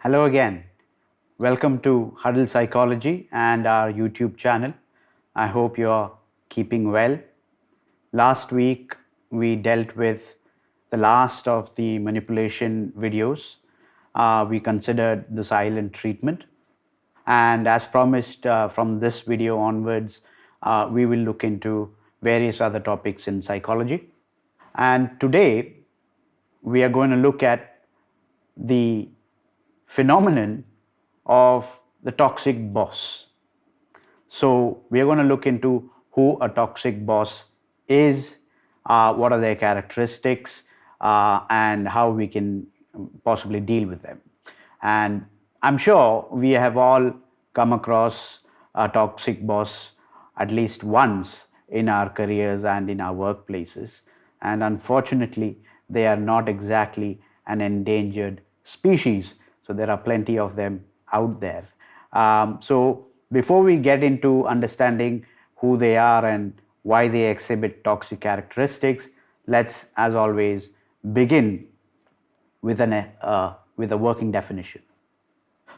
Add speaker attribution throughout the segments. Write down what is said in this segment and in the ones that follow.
Speaker 1: Hello again. Welcome to Huddle Psychology and our YouTube channel. I hope you're keeping well. Last week, we dealt with the last of the manipulation videos. We considered the silent treatment. And as promised, from this video onwards, we will look into various other topics in psychology. And today, we are going to look at the phenomenon of the toxic boss. So we are going to look into who a toxic boss is, what are their characteristics, and how we can possibly deal with them. And I'm sure we have all come across a toxic boss at least once in our careers and in our workplaces. And unfortunately, they are not exactly an endangered species. So there are plenty of them out there. So before we get into understanding who they are and why they exhibit toxic characteristics, let's, as always, begin with a working definition.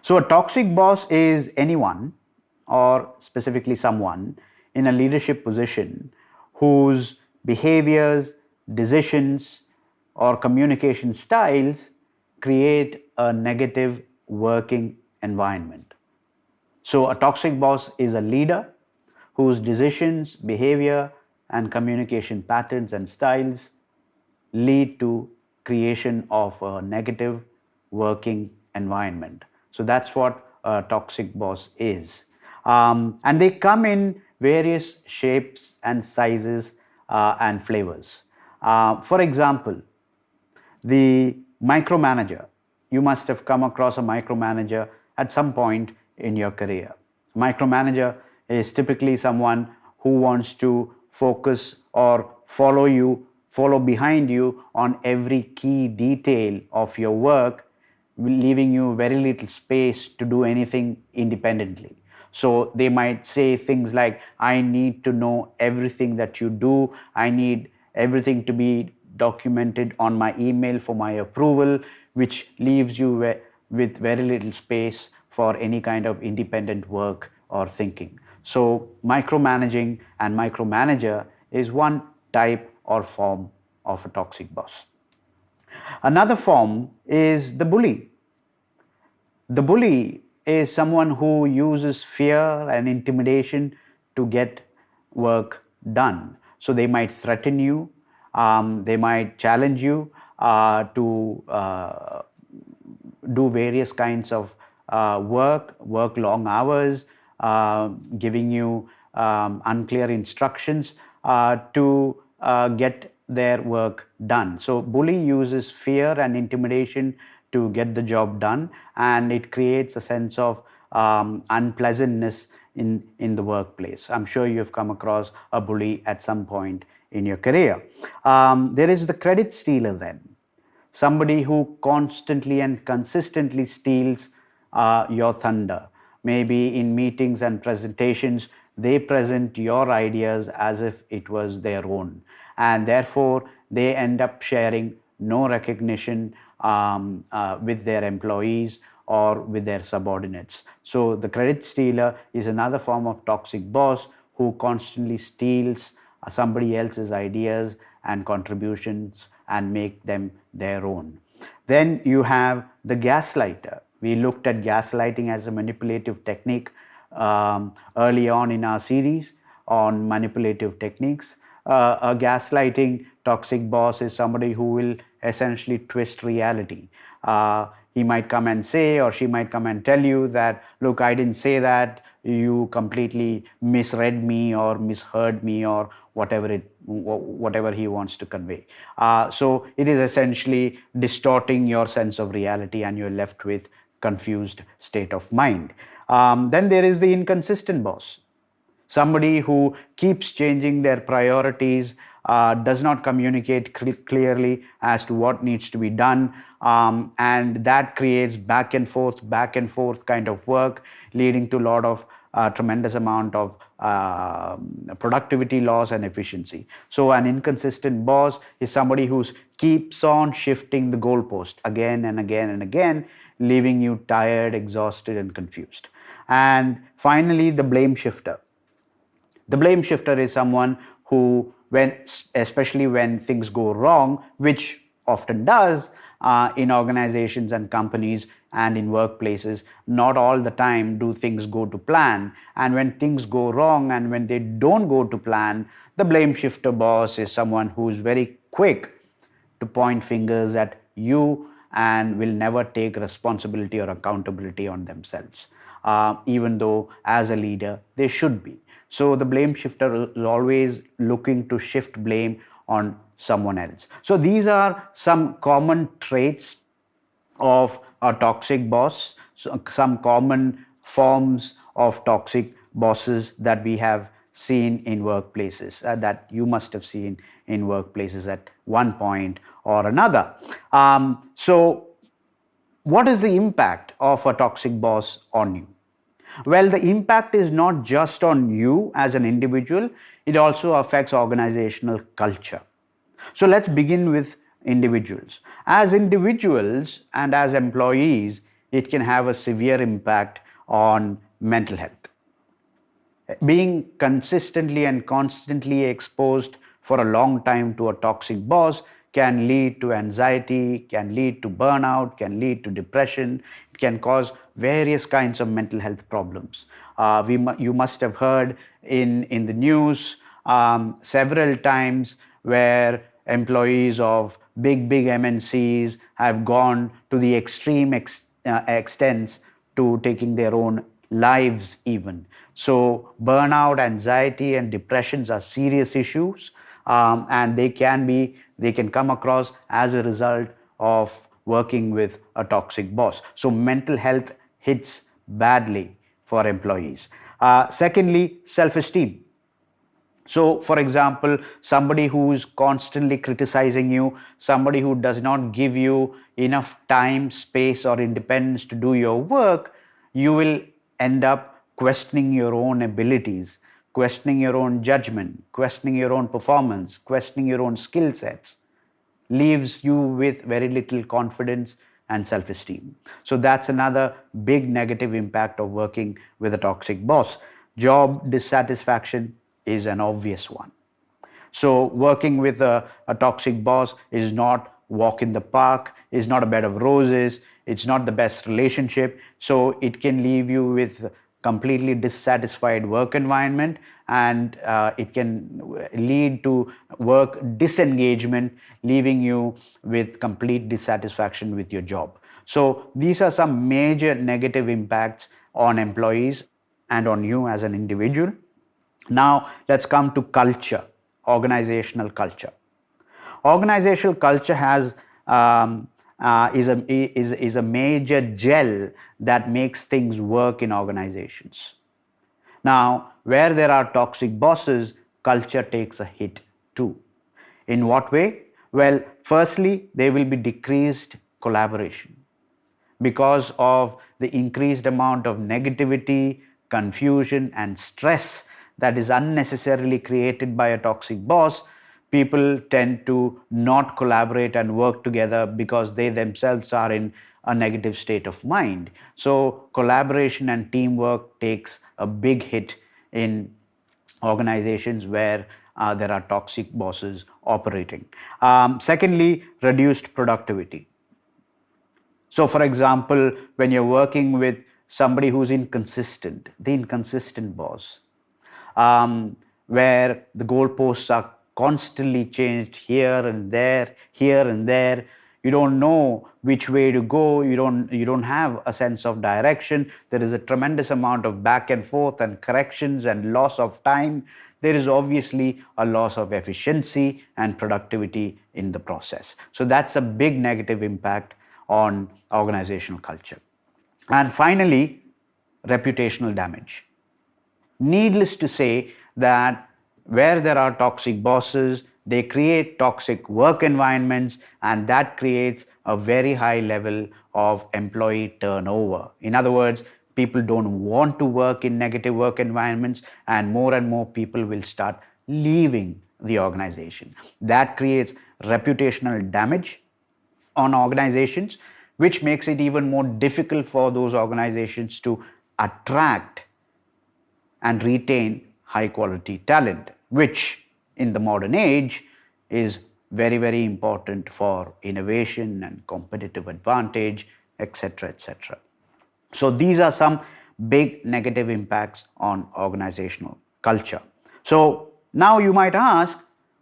Speaker 1: So a toxic boss is anyone, or specifically someone, in a leadership position whose behaviors, decisions, or communication styles create a negative working environment. So a toxic boss is a leader whose decisions, behavior, and communication patterns and styles lead to creation of a negative working environment. So that's what a toxic boss is. And they come in various shapes and sizes and flavors. For example, the micromanager. You must have come across a micromanager at some point in your career. Micromanager is typically someone who wants to focus or follow behind you on every key detail of your work, leaving you very little space to do anything independently. So they might say things like, I need to know everything that you do. I need everything to be documented on my email for my approval, which leaves you with very little space for any kind of independent work or thinking. So micromanaging and micromanager is one type or form of a toxic boss. Another form is the bully. The bully is someone who uses fear and intimidation to get work done. So they might threaten you, they might challenge you to do various kinds of work long hours, giving you unclear instructions to get their work done. So bully uses fear and intimidation to get the job done, and it creates a sense of unpleasantness in the workplace. I'm sure you've come across a bully at some point in your career. There is the credit stealer then. Somebody who constantly and consistently steals your thunder. Maybe in meetings and presentations, they present your ideas as if it was their own. And therefore, they end up sharing no recognition with their employees or with their subordinates. So the credit stealer is another form of toxic boss who constantly steals somebody else's ideas and contributions and make them their own. Then you have the gaslighter. We looked at gaslighting as a manipulative technique early on in our series on manipulative techniques. A gaslighting toxic boss is somebody who will essentially twist reality. He might come and say, or she might come and tell you that, look, I didn't say that, you completely misread me or misheard me, or whatever he wants to convey. So it is essentially distorting your sense of reality, and you're left with confused state of mind. Then there is the inconsistent boss. Somebody who keeps changing their priorities, does not communicate clearly as to what needs to be done, and that creates back and forth kind of work, leading to a lot of tremendous amount of productivity loss and efficiency. So an inconsistent boss is somebody who keeps on shifting the goalpost again and again and again, leaving you tired, exhausted, and confused. And finally, the blame shifter. The blame shifter is someone who, especially when things go wrong, which often does in organizations and companies and in workplaces, not all the time do things go to plan. And when things go wrong and when they don't go to plan, the blame shifter boss is someone who's very quick to point fingers at you and will never take responsibility or accountability on themselves, even though as a leader they should be. So the blame shifter is always looking to shift blame on someone else. So these are some common traits of a toxic boss, so some common forms of toxic bosses that we have seen in workplaces, that you must have seen in workplaces at one point or another. So, what is the impact of a toxic boss on you? Well, the impact is not just on you as an individual, it also affects organizational culture. So let's begin with individuals. As individuals and as employees, it can have a severe impact on mental health. Being consistently and constantly exposed for a long time to a toxic boss can lead to anxiety, can lead to burnout, can lead to depression. It can cause various kinds of mental health problems. You must have heard in the news several times where employees of big MNCs have gone to the extreme extents to taking their own lives even. So burnout, anxiety, and depressions are serious issues, and they can come across as a result of working with a toxic boss. So mental health hits badly for employees. Secondly, self-esteem. So, for example, somebody who is constantly criticizing you, somebody who does not give you enough time, space, or independence to do your work, you will end up questioning your own abilities, questioning your own judgment, questioning your own performance, questioning your own skill sets, leaves you with very little confidence and self esteem. So, that's another big negative impact of working with a toxic boss. Job dissatisfaction is an obvious one. So, working with a toxic boss is not walk in the park, is not a bed of roses, it's not the best relationship. So, it can leave you with completely dissatisfied work environment, and it can lead to work disengagement, leaving you with complete dissatisfaction with your job. So, these are some major negative impacts on employees and on you as an individual. Now, let's come to culture, organizational culture. Organizational culture is a major gel that makes things work in organizations. Now, where there are toxic bosses, culture takes a hit too. In what way? Well, firstly, there will be decreased collaboration because of the increased amount of negativity, confusion, and stress that is unnecessarily created by a toxic boss. People tend to not collaborate and work together because they themselves are in a negative state of mind. So, collaboration and teamwork takes a big hit in organizations where there are toxic bosses operating. Secondly, reduced productivity. So, for example, when you're working with somebody who's inconsistent, the inconsistent boss, where the goalposts are constantly changed here and there. You don't know which way to go. You don't have a sense of direction. There is a tremendous amount of back and forth and corrections and loss of time. There is obviously a loss of efficiency and productivity in the process. So that's a big negative impact on organizational culture. And finally, reputational damage. Needless to say that where there are toxic bosses, they create toxic work environments, and that creates a very high level of employee turnover. In other words, people don't want to work in negative work environments, and more people will start leaving the organization. That creates reputational damage on organizations, which makes it even more difficult for those organizations to attract and retain high quality talent, which in the modern age is very, very important for innovation and competitive advantage, etc., etc. So these are some big negative impacts on organizational culture. So now you might ask,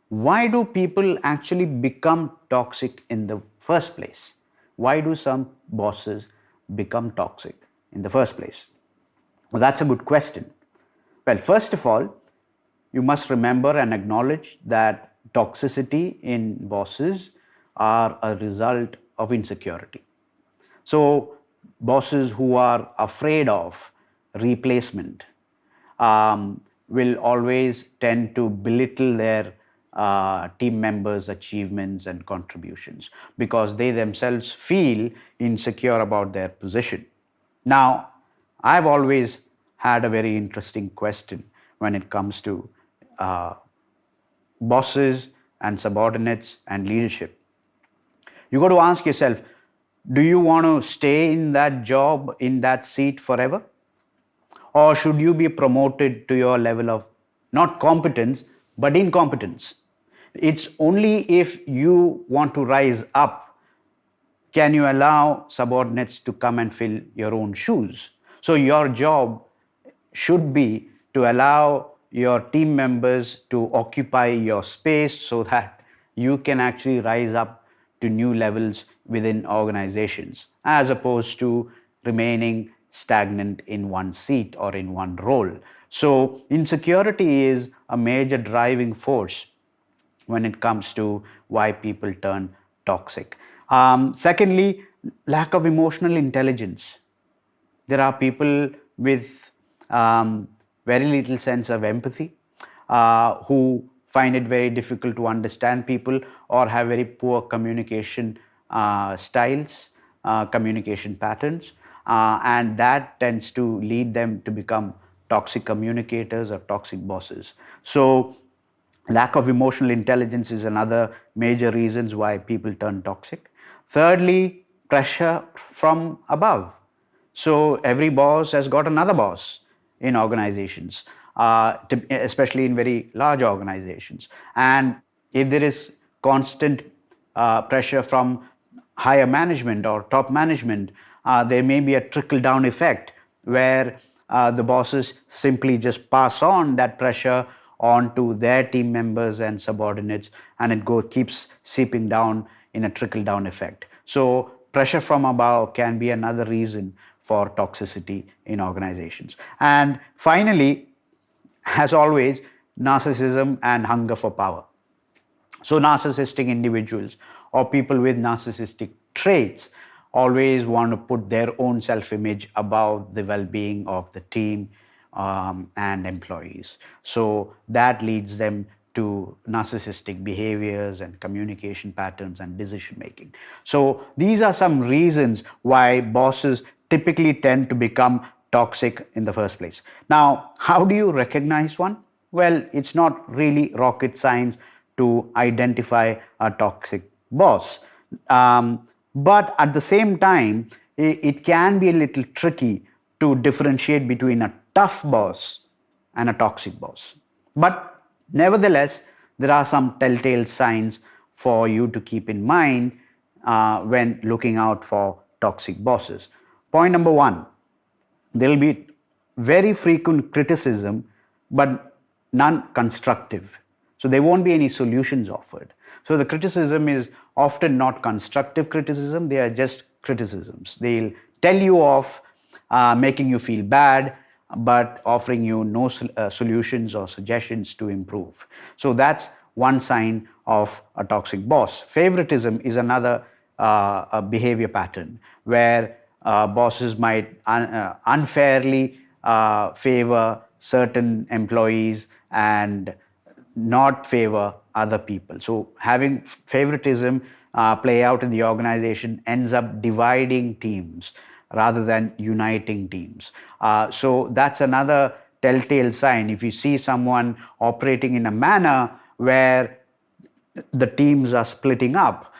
Speaker 1: why do people actually become toxic in the first place? Why do some bosses become toxic in the first place? Well, that's a good question. Well, first of all, you must remember and acknowledge that toxicity in bosses are a result of insecurity. So, bosses who are afraid of replacement will always tend to belittle their team members' achievements and contributions because they themselves feel insecure about their position. Now, I've always had a very interesting question when it comes to uh, bosses and subordinates and leadership. You got to ask yourself, do you want to stay in that job, in that seat forever? Or should you be promoted to your level of not competence, but incompetence? It's only if you want to rise up can you allow subordinates to come and fill your own shoes. So, your job should be to allow your team members to occupy your space so that you can actually rise up to new levels within organizations as opposed to remaining stagnant in one seat or in one role. So, insecurity is a major driving force when it comes to why people turn toxic. Secondly, lack of emotional intelligence. There are people with very little sense of empathy who find it very difficult to understand people or have very poor communication styles, communication patterns, and that tends to lead them to become toxic communicators or toxic bosses. So, lack of emotional intelligence is another major reasons why people turn toxic. Thirdly, pressure from above. So every boss has got another boss in organizations, especially in very large organizations. And if there is constant pressure from higher management or top management, there may be a trickle down effect where the bosses simply just pass on that pressure on to their team members and subordinates, and it keeps seeping down in a trickle down effect. So pressure from above can be another reason for toxicity in organizations. And finally, as always, narcissism and hunger for power. So, narcissistic individuals or people with narcissistic traits always want to put their own self image above the well being of the team and employees. So, that leads them to narcissistic behaviors and communication patterns and decision making. So, these are some reasons why bosses typically tend to become toxic in the first place. Now, how do you recognize one? Well, it's not really rocket science to identify a toxic boss. But at the same time, it can be a little tricky to differentiate between a tough boss and a toxic boss. But nevertheless, there are some telltale signs for you to keep in mind when looking out for toxic bosses. Point number one, there will be very frequent criticism, but none constructive. So there won't be any solutions offered. So the criticism is often not constructive criticism, they are just criticisms. They'll tell you off, making you feel bad, but offering you no solutions or suggestions to improve. So that's one sign of a toxic boss. Favoritism is another a behavior pattern where bosses might unfairly favor certain employees and not favor other people. So having favoritism play out in the organization ends up dividing teams rather than uniting teams. So that's another telltale sign. If you see someone operating in a manner where the teams are splitting up,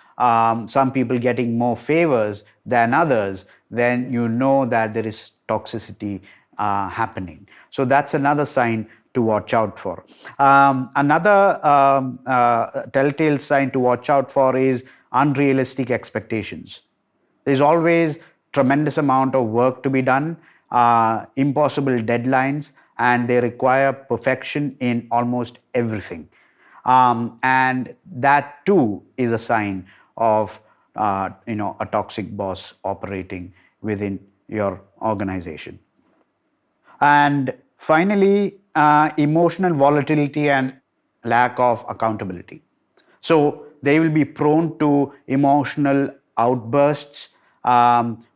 Speaker 1: some people getting more favors than others, then you know that there is toxicity happening. So that's another sign to watch out for. Another telltale sign to watch out for is unrealistic expectations. There's always tremendous amount of work to be done, impossible deadlines, and they require perfection in almost everything. And that too is a sign of a toxic boss operating within your organization. And finally, emotional volatility and lack of accountability. So they will be prone to emotional outbursts,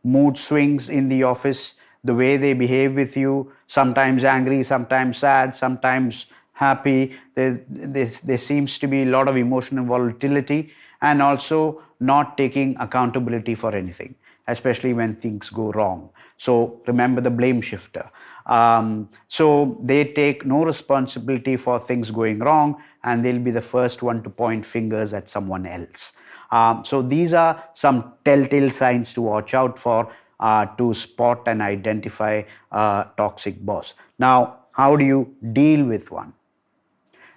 Speaker 1: mood swings in the office, the way they behave with you, sometimes angry, sometimes sad, sometimes happy. There seems to be a lot of emotional volatility, and also not taking accountability for anything, especially when things go wrong. So remember the blame shifter. So they take no responsibility for things going wrong, and they'll be the first one to point fingers at someone else. So these are some telltale signs to watch out for, to spot and identify a toxic boss. Now, how do you deal with one?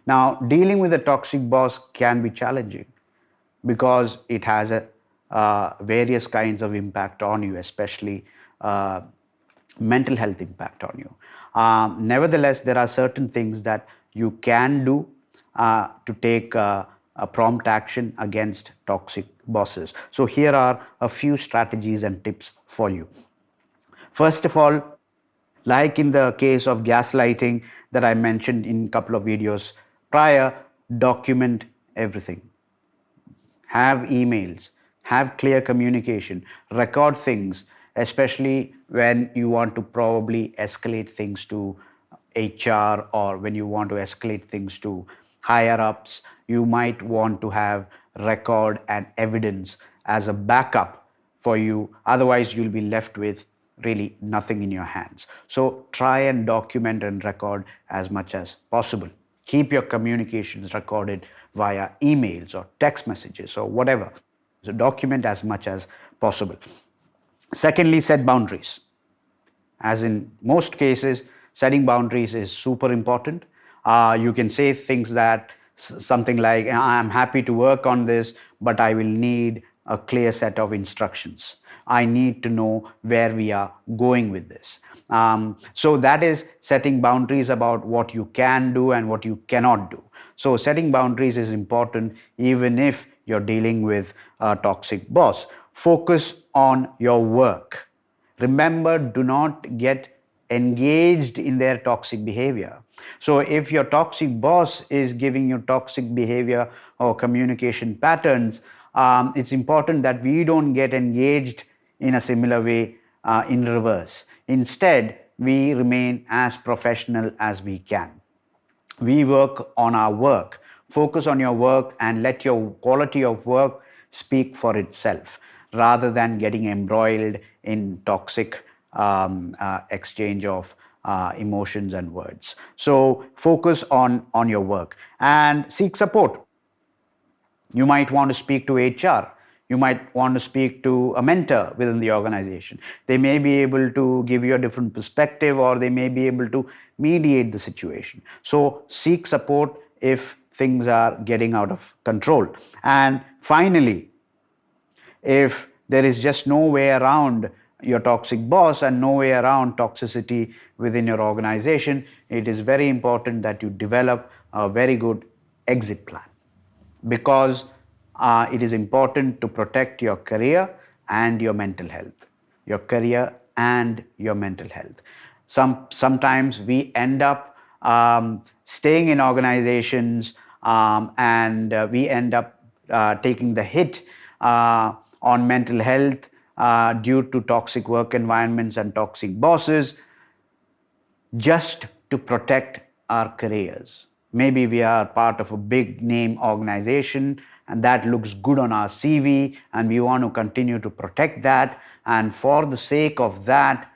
Speaker 1: Now, dealing with a toxic boss can be challenging because it has various kinds of impact on you, especially mental health impact on you. Nevertheless, there are certain things that you can do to take a prompt action against toxic bosses. So here are a few strategies and tips for you. First of all, like in the case of gaslighting that I mentioned in a couple of videos prior, document everything. Have emails, have clear communication, record things, especially when you want to probably escalate things to HR, or when you want to escalate things to higher ups. You might want to have record and evidence as a backup for you. Otherwise, you'll be left with really nothing in your hands. So try and document and record as much as possible. Keep your communications recorded via emails or text messages or whatever. So document as much as possible. Secondly, set boundaries. As in most cases, setting boundaries is super important. You can say things that something like, I'm happy to work on this, but I will need a clear set of instructions. I need to know where we are going with this. So that is setting boundaries about what you can do and what you cannot do. So setting boundaries is important even if you're dealing with a toxic boss. Focus on your work. Remember, do not get engaged in their toxic behavior. So if your toxic boss is giving you toxic behavior or communication patterns, it's important that we don't get engaged in a similar way in reverse. Instead, we remain as professional as we can. We work on our work. Focus on your work and let your quality of work speak for itself, rather than getting embroiled in toxic exchange of emotions and words. So focus on your work and seek support. You might want to speak to HR. You might want to speak to a mentor within the organization. They may be able to give you a different perspective, or they may be able to mediate the situation. So seek support if things are getting out of control. And finally, if there is just no way around your toxic boss and no way around toxicity within your organization, it is very important that you develop a very good exit plan, because it is important to protect your career and your mental health. Your career and your mental health. Sometimes we end up staying in organizations, and we end up taking the hit on mental health due to toxic work environments and toxic bosses, just to protect our careers. Maybe we are part of a big name organization and that looks good on our CV, and we want to continue to protect that. And for the sake of that,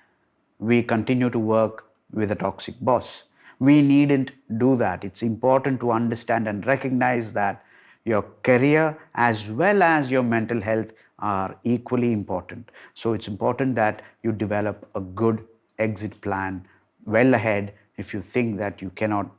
Speaker 1: we continue to work with a toxic boss. We needn't do that. It's important to understand and recognize that your career as well as your mental health are equally important. So it's important that you develop a good exit plan well ahead if you think that you cannot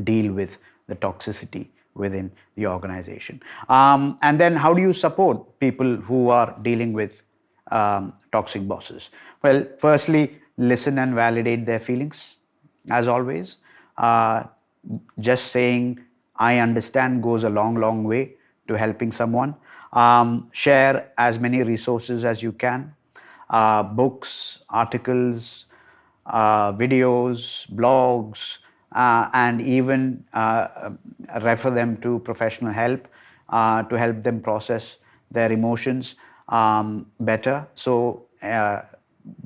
Speaker 1: deal with the toxicity within the organization. And then, how do you support people who are dealing with toxic bosses? Well, firstly, listen and validate their feelings, as always. Uh, just saying, I understand goes a long, long way to helping someone. Share as many resources as you can, books, articles, videos, blogs, and even refer them to professional help to help them process their emotions better. So,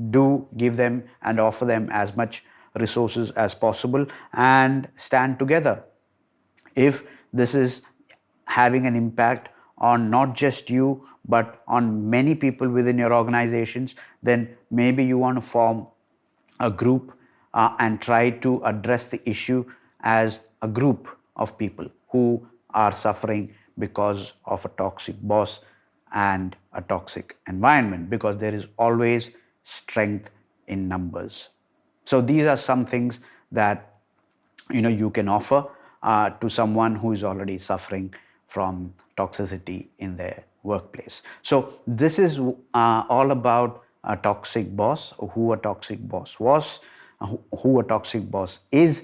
Speaker 1: do give them and offer them as much resources as possible and stand together. If this is having an impact on not just you but on many people within your organizations, then maybe you want to form a group and try to address the issue as a group of people who are suffering because of a toxic boss and a toxic environment, because there is always strength in numbers. So these are some things that you can offer to someone who is already suffering from toxicity in their workplace. So this is all about a toxic boss, who a toxic boss was, who a toxic boss is.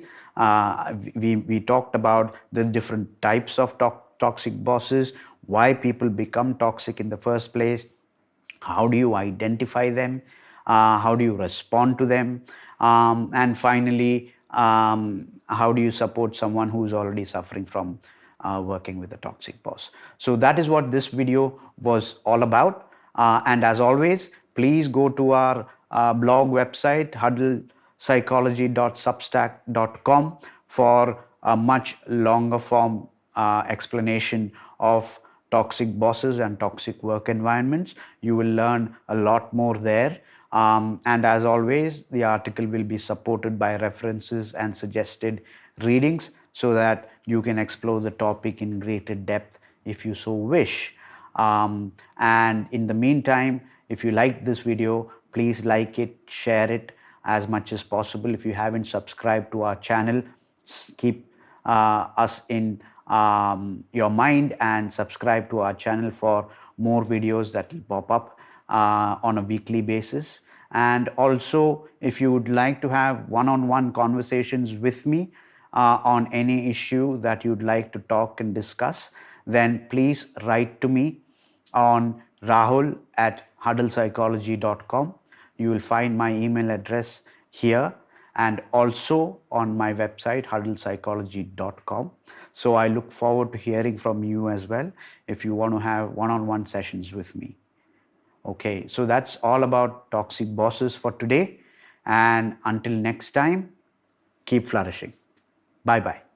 Speaker 1: We talked about the different types of toxic bosses, why people become toxic in the first place, how do you identify them, how do you respond to them, and finally, how do you support someone who's already suffering from working with a toxic boss. So that is what this video was all about. And as always, please go to our blog website, huddlepsychology.substack.com, for a much longer form explanation of toxic bosses and toxic work environments. You will learn a lot more there. And as always, the article will be supported by references and suggested readings so that you can explore the topic in greater depth if you so wish. And in the meantime, if you liked this video, please like it, share it as much as possible. If you haven't subscribed to our channel, keep us in your mind and subscribe to our channel for more videos that will pop up on a weekly basis. And also, if you would like to have one-on-one conversations with me on any issue that you'd like to talk and discuss, then please write to me on rahul@huddlepsychology.com. You will find my email address here and also on my website, huddlepsychology.com. So I look forward to hearing from you as well if you want to have one-on-one sessions with me. Okay, so that's all about toxic bosses for today. And until next time, keep flourishing. Bye-bye.